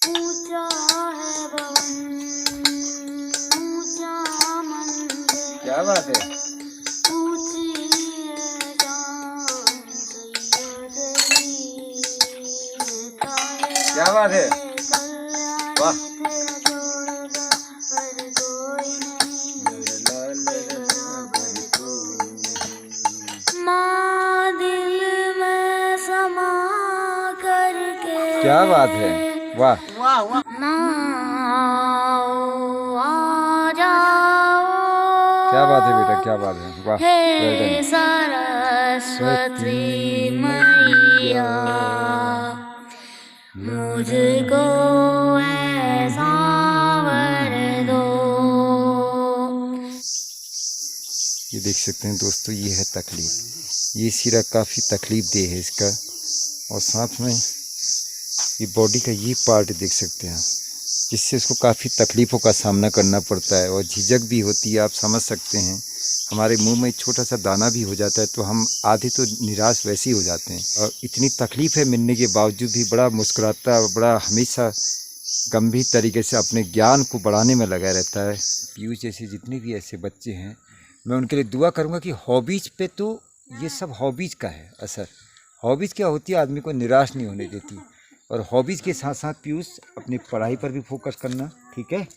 ऊंचा है भवन, ऊंचा मंदिर, क्या बात है, ऊंची है जान सैयदली, क्या बात है, वाह। माँ दिल में समा करके, क्या बात है, वाह। माँ आ जाओ, क्या बात है बेटा, क्या बात है, वाह। हे सरस्वती मैया, मुझको ऐसा वर दो। ये देख सकते हैं दोस्तों, ये है तकलीफ, ये सिरा काफ़ी तकलीफ दे है इसका, और साथ में ये बॉडी का ये पार्ट देख सकते हैं, जिससे इसको काफ़ी तकलीफ़ों का सामना करना पड़ता है और झिझक भी होती है। आप समझ सकते हैं, हमारे मुंह में छोटा सा दाना भी हो जाता है तो हम आधे तो निराश वैसे ही हो जाते हैं, और इतनी तकलीफ़ है मिलने के बावजूद भी बड़ा मुस्कुराता, बड़ा हमेशा गंभीर तरीके से अपने ज्ञान को बढ़ाने में लगा रहता है। पीयूष जैसे जितने भी ऐसे बच्चे हैं, मैं उनके लिए दुआ करूँगा कि हॉबीज़ पे तो ये सब हॉबीज़ का है असर। हॉबीज़ क्या होती है, आदमी को निराश नहीं होने देती, और हॉबीज़ के साथ साथ पीयूष अपनी पढ़ाई पर भी फोकस करना, ठीक है,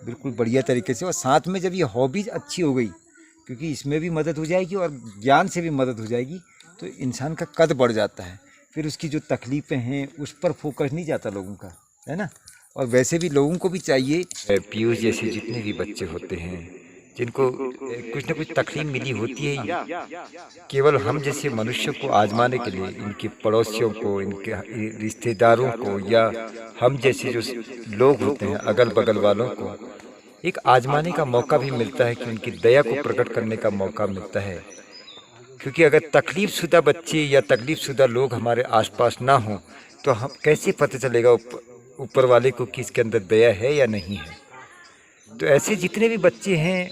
बिल्कुल बढ़िया तरीके से। और साथ में जब ये हॉबीज़ अच्छी हो गई, क्योंकि इसमें भी मदद हो जाएगी और ज्ञान से भी मदद हो जाएगी, तो इंसान का कद बढ़ जाता है। फिर उसकी जो तकलीफ़ें हैं उस पर फोकस नहीं जाता लोगों का, है ना। और वैसे भी लोगों को भी चाहिए, पीयूष जैसे जितने भी बच्चे होते हैं जिनको कुछ न कुछ तकलीफ मिली होती है, केवल हम जैसे मनुष्यों को आजमाने के लिए, इनके पड़ोसियों को, इनके रिश्तेदारों को, या हम जैसे जो लोग होते हैं अगल बगल वालों को एक आजमाने का मौका भी मिलता है, कि उनकी दया को प्रकट करने का मौका मिलता है। क्योंकि अगर तकलीफ शुदा बच्चे या तकलीफ शुदा लोग हमारे आसपास ना हों तो हम कैसे पता चलेगा ऊपर वाले को कि इसके अंदर दया है या नहीं है। तो ऐसे जितने भी बच्चे हैं,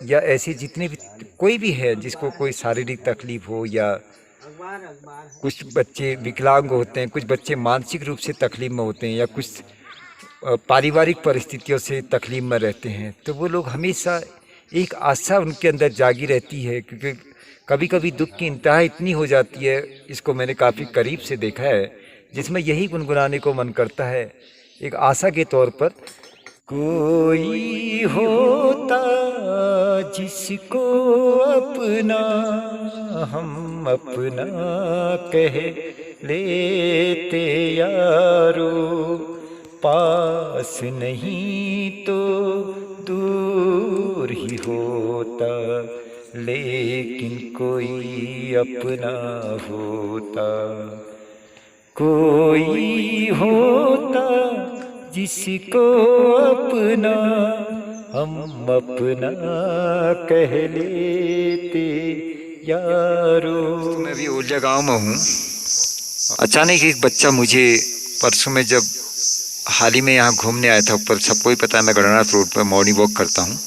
या ऐसे जितने भी कोई भी है जिसको कोई शारीरिक तकलीफ हो, या कुछ बच्चे विकलांग होते हैं, कुछ बच्चे मानसिक रूप से तकलीफ में होते हैं, या कुछ पारिवारिक परिस्थितियों से तकलीफ में रहते हैं, तो वो लोग हमेशा एक आशा उनके अंदर जागी रहती है। क्योंकि कभी कभी दुख की इंतहा इतनी हो जाती है, इसको मैंने काफ़ी करीब से देखा है, जिसमें यही गुनगुनाने को मन करता है एक आशा के तौर पर। कोई होता जिसको अपना हम अपना कह लेते यारो, पास नहीं तो दूर ही होता, लेकिन कोई अपना होता। कोई होता जिसको अपना हम अपना कह लेते यारो। मैं भी ओलिया गांव में हूँ। अचानक एक बच्चा मुझे परसों में, जब हाल ही में यहाँ घूमने आया था ऊपर, सबको ही पता है मैं गढ़नाथ रोड पर मॉर्निंग वॉक करता हूँ,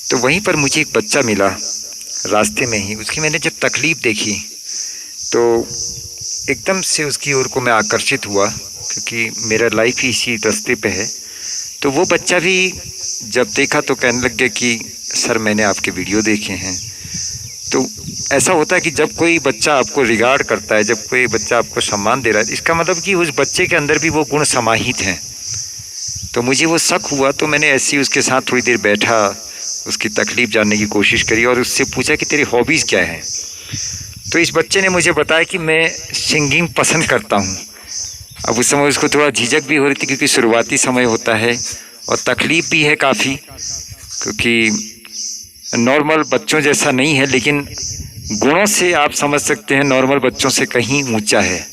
तो वहीं पर मुझे एक बच्चा मिला रास्ते में ही। उसकी मैंने जब तकलीफ़ देखी तो एकदम से उसकी ओर को मैं आकर्षित हुआ, क्योंकि मेरा लाइफ ही इसी रास्ते पे है। तो वो बच्चा भी जब देखा तो कहने लग गया कि सर मैंने आपके वीडियो देखे हैं। तो ऐसा होता है कि जब कोई बच्चा आपको रिगार्ड करता है, जब कोई बच्चा आपको सम्मान दे रहा है, इसका मतलब कि उस बच्चे के अंदर भी वो गुण समाहित हैं। तो मुझे वो शक हुआ, तो मैंने ऐसे ही उसके साथ थोड़ी देर बैठा, उसकी तकलीफ़ जानने की कोशिश करी और उससे पूछा कि तेरी हॉबीज़ क्या हैं। तो इस बच्चे ने मुझे बताया कि मैं सिंगिंग पसंद करता हूँ। अब उस समय उसको थोड़ा झिझक भी हो रही थी, क्योंकि शुरुआती समय होता है और तकलीफ़ भी है काफ़ी, क्योंकि नॉर्मल बच्चों जैसा नहीं है, लेकिन गुणों से आप समझ सकते हैं नॉर्मल बच्चों से कहीं ऊंचा है।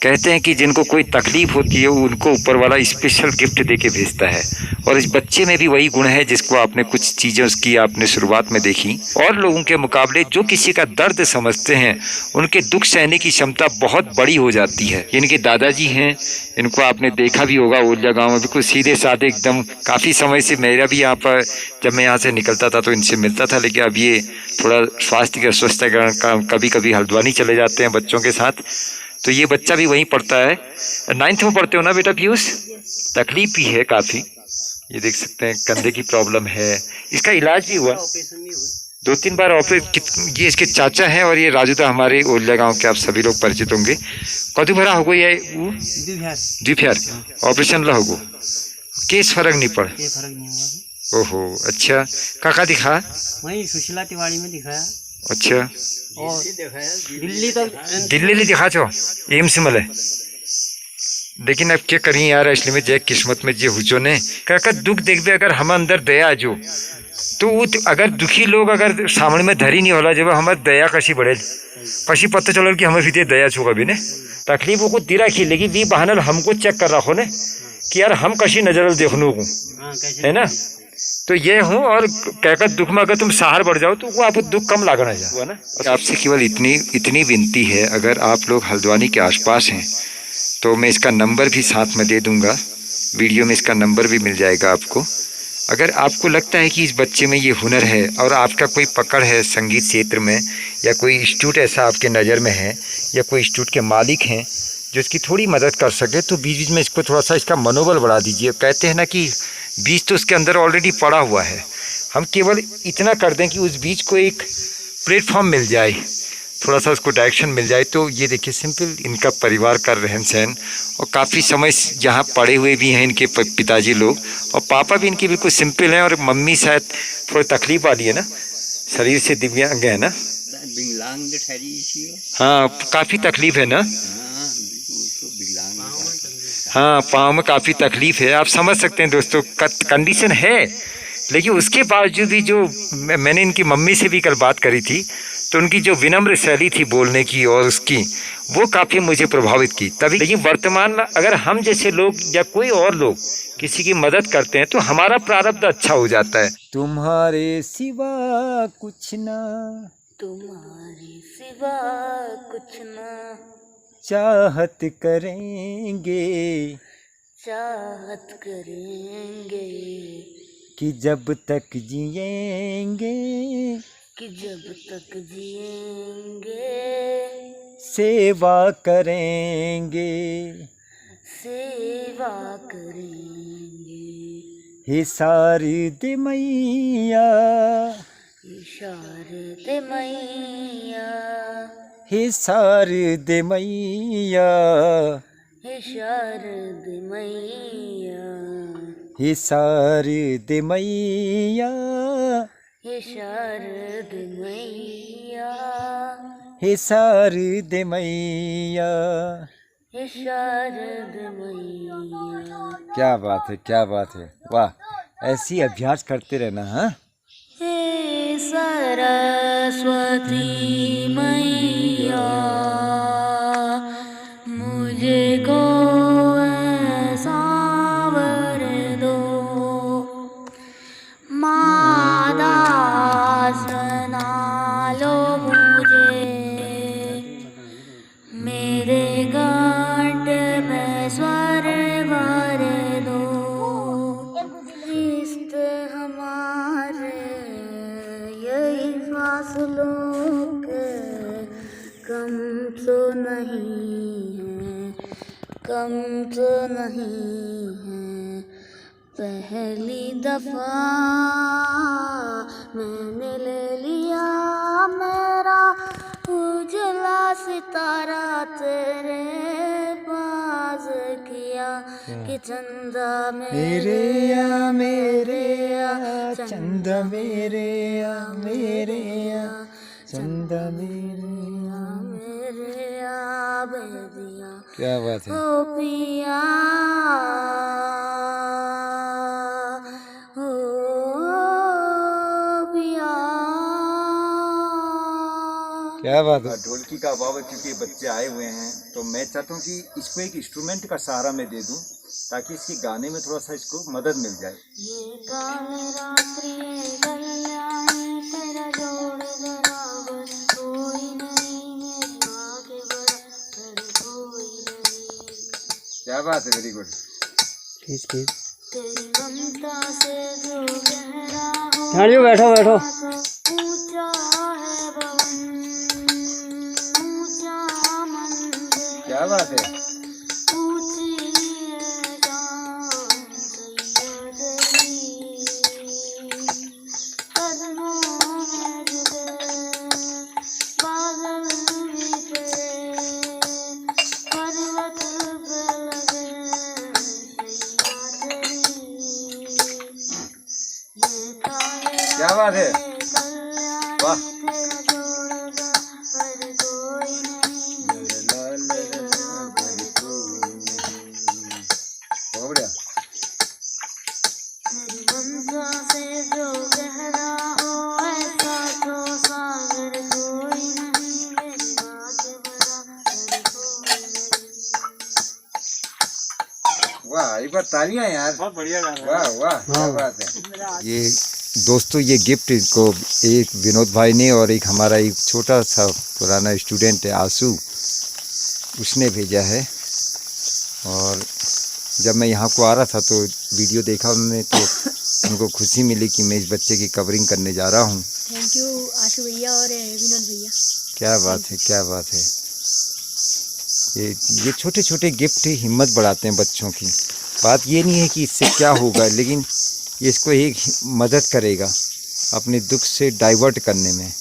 कहते हैं कि जिनको कोई तकलीफ़ होती है उनको ऊपर वाला स्पेशल गिफ्ट देके भेजता है, और इस बच्चे में भी वही गुण है जिसको आपने कुछ चीज़ें उसकी आपने शुरुआत में देखी। और लोगों के मुकाबले जो किसी का दर्द समझते हैं उनके दुख सहने की क्षमता बहुत बड़ी हो जाती है। इनके दादाजी हैं, इनको आपने देखा भी होगा ओलिया गाँव में, बिल्कुल सीधे साधे एकदम। काफ़ी समय से मेरा भी यहाँ पर, जब मैं यहाँ से निकलता था तो इनसे मिलता था, लेकिन अब ये थोड़ा स्वास्थ्य की अस्वस्थता के कारण कभी कभी हल्द्वानी चले जाते हैं बच्चों के साथ। तो ये बच्चा भी वहीं पढ़ता है, 9th में पढ़ते हो ना बेटा पीयूष? तकलीफ भी है काफ़ी, ये देख सकते हैं कंधे की प्रॉब्लम है, इसका इलाज भी हुआ 2-3 बार ऑपरेशन। ये इसके चाचा हैं और ये राजूदा हमारे ओलिया गांव के, आप सभी लोग परिचित होंगे। कदू भरा हो गई है द्वीफियार ऑपरेशन ला होगो, केस फर्क नहीं पड़? ओहो अच्छा, काका दिखा? वहीं सुशीला तिवारी में दिखाया। अच्छा, और दिल्ली तक दिल्ली दिखा छो एम्स में ले, लेकिन अब क्या करी यार, इसलिए में जय किस्मत में जे हुचो ने काका दुख देख भी, अगर हम अंदर दया जो तो वो अगर दुखी लोग अगर सामने में धरी नहीं होला, जब हमारे दया कशी बढ़े, कशी पता चल कि हमें भी दया छूगा भी ने तकलीफों को दिरा खी, लेकिन भी बहाना हमको चेक कर रखो ने कि यार हम कशी नजर देखने को है ना, तो ये हूँ। और कहकर दुख में अगर तुम सहार बढ़ जाओ तो वो आपको दुख कम लागना जा ना। आपसे केवल इतनी विनती है, अगर आप लोग हल्द्वानी के आसपास हैं तो मैं इसका नंबर भी साथ में दे दूंगा, वीडियो में इसका नंबर भी मिल जाएगा आपको। अगर आपको लगता है कि इस बच्चे में ये हुनर है और आपका कोई पकड़ है संगीत क्षेत्र में, या कोई इंस्टीट्यूट ऐसा आपके नज़र में है, या कोई इंस्टीट्यूट के मालिक हैं जो इसकी थोड़ी मदद कर सके, तो बीच बीच में इसको थोड़ा सा इसका मनोबल बढ़ा दीजिए। कहते हैं ना कि बीज तो उसके अंदर ऑलरेडी पड़ा हुआ है, हम केवल इतना कर दें कि उस बीज को एक प्लेटफॉर्म मिल जाए, थोड़ा सा उसको डायरेक्शन मिल जाए। तो ये देखिए सिंपल इनका परिवार का रहन सहन, और काफ़ी समय यहाँ पड़े हुए भी हैं इनके पिताजी लोग, और पापा भी इनके बिल्कुल सिंपल हैं, और मम्मी शायद थोड़ी तकलीफ वाली है ना, शरीर से दिव्यांग है ना, हाँ काफ़ी तकलीफ है ना, हाँ पाँव में काफ़ी तकलीफ है, आप समझ सकते हैं दोस्तों कंडीशन है। लेकिन उसके बावजूद भी जो मैंने इनकी मम्मी से भी कल बात करी थी, तो उनकी जो विनम्र शैली थी बोलने की और उसकी, वो काफ़ी मुझे प्रभावित की तभी। लेकिन वर्तमान में अगर हम जैसे लोग या कोई और लोग किसी की मदद करते हैं तो हमारा प्रारब्ध अच्छा हो जाता है। तुम्हारे सिवा कुछ ना, तुम्हारे सिवा कुछ ना चाहत करेंगे, चाहत करेंगे, कि जब तक जिएंगे, कि जब तक जिएंगे सेवा करेंगे, सेवा करेंगे। हे शारदे मैया, हे शारदे मैया, हे शारदे मैया, हे शारदे मैया, हे शारदे मैया, हे शारदे मैया, हे शारदे मैया। हे शारदे मैया। क्या बात है, क्या बात है, वाह, ऐसी अभ्यास करते रहना। हाँ, हे सरस्वती मैया, मुझको ऐसा वर दो, मादास ना लो मुझे, मेरे गांठ में स्वर भर दो, रिश्त हमारे यही फासलों के कम तो नहीं है, कम तो नहीं है। पहली दफा मैंने ले लिया मेरा उजला सितारा तेरे पास किया, कि चंदा मेरे या मेरे या, चंदा मेरे या मेरे या, चंदा मेरे या मेरे या, बेदिया। क्या बात है, ओ पिया, ओ पिया। क्या बात है। ढोलकी का अभाव है क्योंकि बच्चे आए हुए हैं, तो मैं चाहता हूँ कि इसको एक इंस्ट्रूमेंट का सहारा मैं दे दूँ ताकि इसके गाने में थोड़ा सा इसको मदद मिल जाए। ये काल रात्रि कल्याणी तेरा जोड़ बराबर कोई नहीं, मेरे आगे बराबर कोई नहीं। क्या बात है, वेरी गुड। तेरी ममता से जो गहरा हो, बैठो बैठो। ऊंचा है भवन, ऊंचा मंदिर। क्या क्या बात है। ऊंची है जान सैयदरी, कदमों में झुके बादल भी तेरे, पर्वत पे लगे सैयदरी, ये काले क्या बात है। कल्याणी वाह। तेरा जोड़गा हर कोई नहीं, तेरा बराबर कोई नहीं। बहुत बढ़िया। तेरी ममता से जो गहरा हो ऐसा तो सागर कोई नहीं, मेरी माँ के बराबर कोई नहीं। वाह, एक बार तालियां यार। बहुत बढ़िया गा वाह वाह, क्या हाँ। बात है। ये दोस्तों, ये गिफ्ट इनको एक विनोद भाई ने और एक हमारा एक छोटा सा पुराना स्टूडेंट है आशु, उसने भेजा है। और जब मैं यहाँ को आ रहा था तो वीडियो देखा उन्होंने, तो उनको खुशी मिली कि मैं इस बच्चे की कवरिंग करने जा रहा हूँ। थैंक यू आशु भैया और विनोद भैया। क्या बात है, क्या बात है। ये छोटे छोटे गिफ्ट ही हिम्मत बढ़ाते हैं बच्चों की। बात ये नहीं है कि इससे क्या होगा, लेकिन ये इसको एक मदद करेगा अपने दुख से डाइवर्ट करने में।